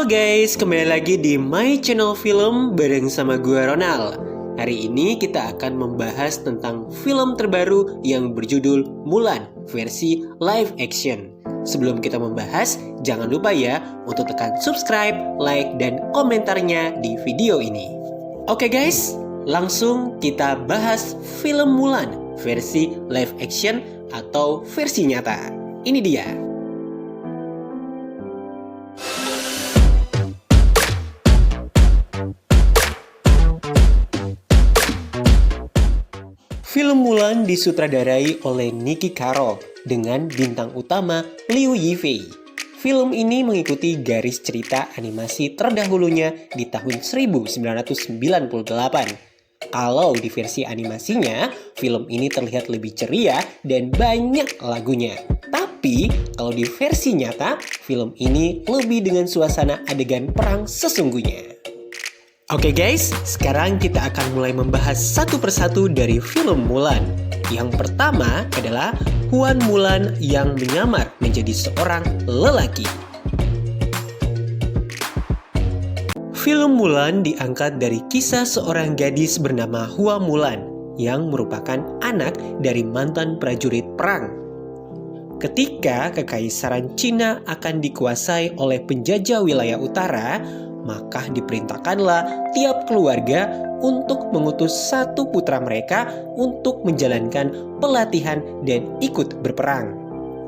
Halo guys, kembali lagi di My Channel Film bareng sama gue Ronald. Hari ini kita akan membahas tentang film terbaru yang berjudul Mulan versi live action. Sebelum kita membahas, jangan lupa ya untuk tekan subscribe, like, dan komentarnya di video ini. Oke guys, langsung kita bahas film Mulan versi live action atau versi nyata. Ini dia. Film Mulan disutradarai oleh Niki Caro dengan bintang utama Liu Yifei. Film ini mengikuti garis cerita animasi terdahulunya di tahun 1998. Kalau di versi animasinya, film ini terlihat lebih ceria dan banyak lagunya. Tapi kalau di versi nyata, film ini lebih dengan suasana adegan perang sesungguhnya. Oke guys, sekarang kita akan mulai membahas satu persatu dari film Mulan. Yang pertama adalah Huan Mulan yang menyamar menjadi seorang lelaki. Film Mulan diangkat dari kisah seorang gadis bernama Hua Mulan yang merupakan anak dari mantan prajurit perang. Ketika kekaisaran Cina akan dikuasai oleh penjajah wilayah utara, maka diperintahkanlah tiap keluarga untuk mengutus satu putra mereka untuk menjalankan pelatihan dan ikut berperang.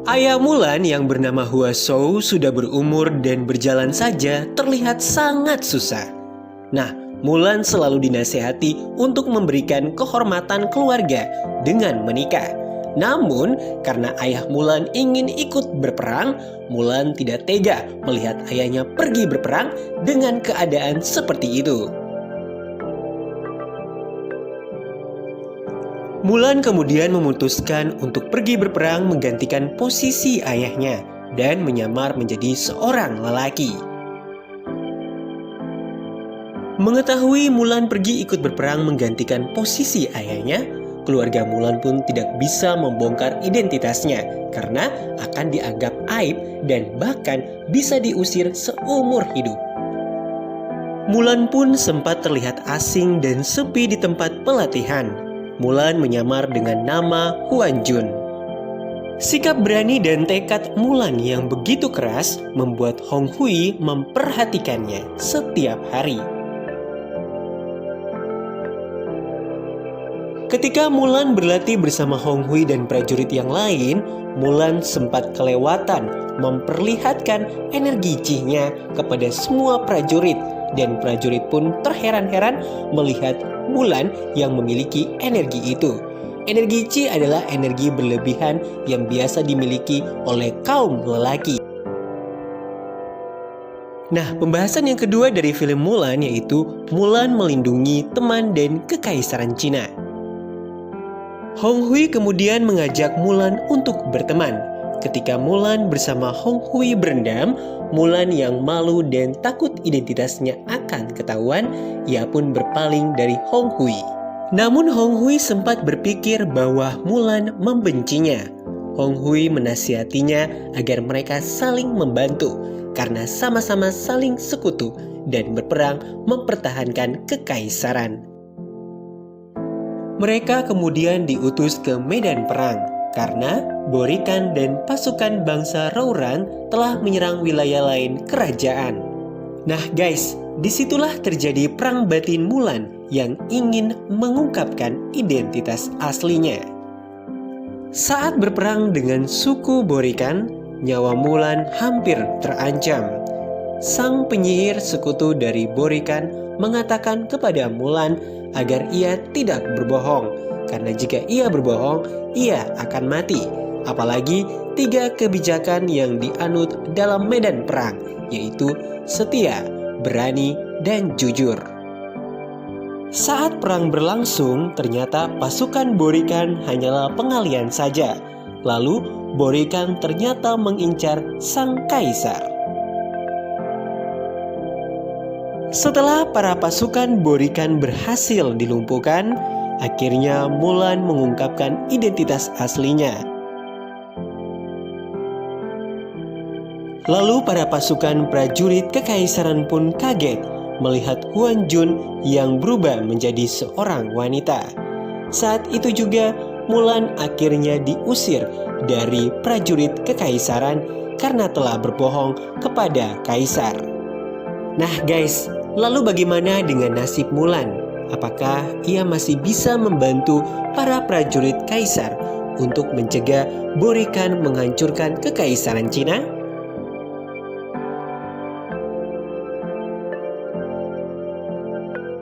Ayah Mulan yang bernama Hua Shou sudah berumur dan berjalan saja terlihat sangat susah. Nah, Mulan selalu dinasehati untuk memberikan kehormatan keluarga dengan menikah. Namun, karena ayah Mulan ingin ikut berperang, Mulan tidak tega melihat ayahnya pergi berperang dengan keadaan seperti itu. Mulan kemudian memutuskan untuk pergi berperang menggantikan posisi ayahnya dan menyamar menjadi seorang lelaki. Mengetahui Mulan pergi ikut berperang menggantikan posisi ayahnya, keluarga Mulan pun tidak bisa membongkar identitasnya karena akan dianggap aib dan bahkan bisa diusir seumur hidup. Mulan pun sempat terlihat asing dan sepi di tempat pelatihan. Mulan menyamar dengan nama Huan Jun. Sikap berani dan tekad Mulan yang begitu keras membuat Hong Hui memperhatikannya setiap hari. Ketika Mulan berlatih bersama Hong Hui dan prajurit yang lain, Mulan sempat kelewatan memperlihatkan energi Chi-nya kepada semua prajurit dan prajurit pun terheran-heran melihat Mulan yang memiliki energi itu. Energi Chi adalah energi berlebihan yang biasa dimiliki oleh kaum lelaki. Nah, pembahasan yang kedua dari film Mulan yaitu Mulan melindungi teman dan kekaisaran Cina. Hong Hui kemudian mengajak Mulan untuk berteman. Ketika Mulan bersama Hong Hui berendam, Mulan yang malu dan takut identitasnya akan ketahuan, ia pun berpaling dari Hong Hui. Namun Hong Hui sempat berpikir bahwa Mulan membencinya. Hong Hui menasihatinya agar mereka saling membantu karena sama-sama saling sekutu dan berperang mempertahankan kekaisaran. Mereka kemudian diutus ke medan perang karena Borikan dan pasukan bangsa Rouran telah menyerang wilayah lain kerajaan. Nah guys, disitulah terjadi perang batin Mulan yang ingin mengungkapkan identitas aslinya. Saat berperang dengan suku Borikan, nyawa Mulan hampir terancam. Sang penyihir sekutu dari Borikan mengatakan kepada Mulan agar ia tidak berbohong, karena jika ia berbohong, ia akan mati. Apalagi 3 kebijakan yang dianut dalam medan perang, yaitu setia, berani, dan jujur. Saat perang berlangsung, ternyata pasukan Borikan hanyalah pengalian saja. Lalu, Borikan ternyata mengincar sang kaisar. Setelah para pasukan Borikan berhasil dilumpuhkan, akhirnya Mulan mengungkapkan identitas aslinya. Lalu para pasukan prajurit kekaisaran pun kaget melihat Huan Jun yang berubah menjadi seorang wanita. Saat itu juga Mulan akhirnya diusir dari prajurit kekaisaran karena telah berbohong kepada kaisar. Nah guys, lalu bagaimana dengan nasib Mulan? Apakah ia masih bisa membantu para prajurit kaisar untuk mencegah Borekan menghancurkan kekaisaran Cina?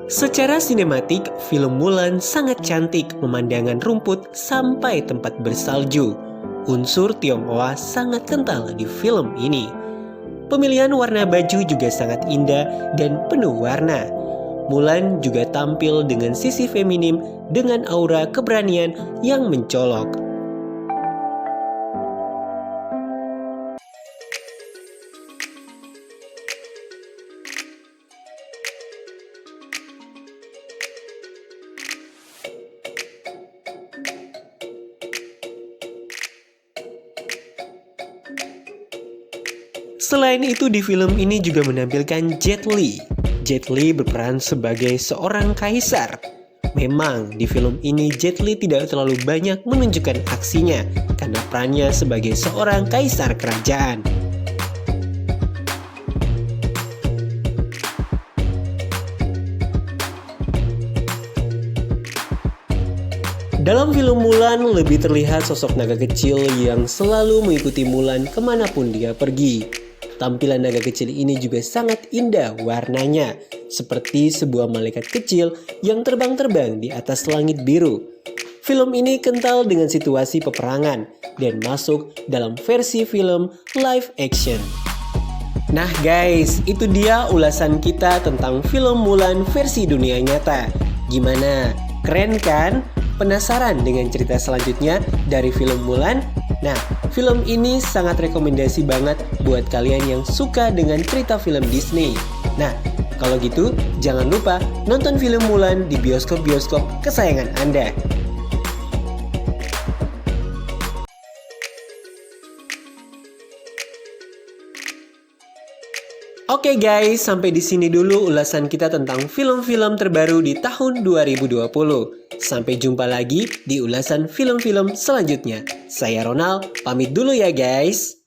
Secara sinematik, film Mulan sangat cantik, pemandangan rumput sampai tempat bersalju. Unsur Tionghoa sangat kental di film ini. Pemilihan warna baju juga sangat indah dan penuh warna. Mulan juga tampil dengan sisi feminim dengan aura keberanian yang mencolok. Selain itu di film ini juga menampilkan Jet Li. Jet Li berperan sebagai seorang kaisar. Memang di film ini Jet Li tidak terlalu banyak menunjukkan aksinya karena perannya sebagai seorang kaisar kerajaan. Dalam film Mulan lebih terlihat sosok naga kecil yang selalu mengikuti Mulan kemanapun dia pergi. Tampilan naga kecil ini juga sangat indah warnanya, seperti sebuah malaikat kecil yang terbang-terbang di atas langit biru. Film ini kental dengan situasi peperangan dan masuk dalam versi film live action. Nah guys, itu dia ulasan kita tentang film Mulan versi dunia nyata. Gimana? Keren kan? Penasaran dengan cerita selanjutnya dari film Mulan? Nah, film ini sangat rekomendasi banget buat kalian yang suka dengan cerita film Disney. Nah, kalau gitu jangan lupa nonton film Mulan di bioskop-bioskop kesayangan Anda. Oke guys, sampai di sini dulu ulasan kita tentang film-film terbaru di tahun 2020. Sampai jumpa lagi di ulasan film-film selanjutnya. Saya Ronald, pamit dulu ya guys.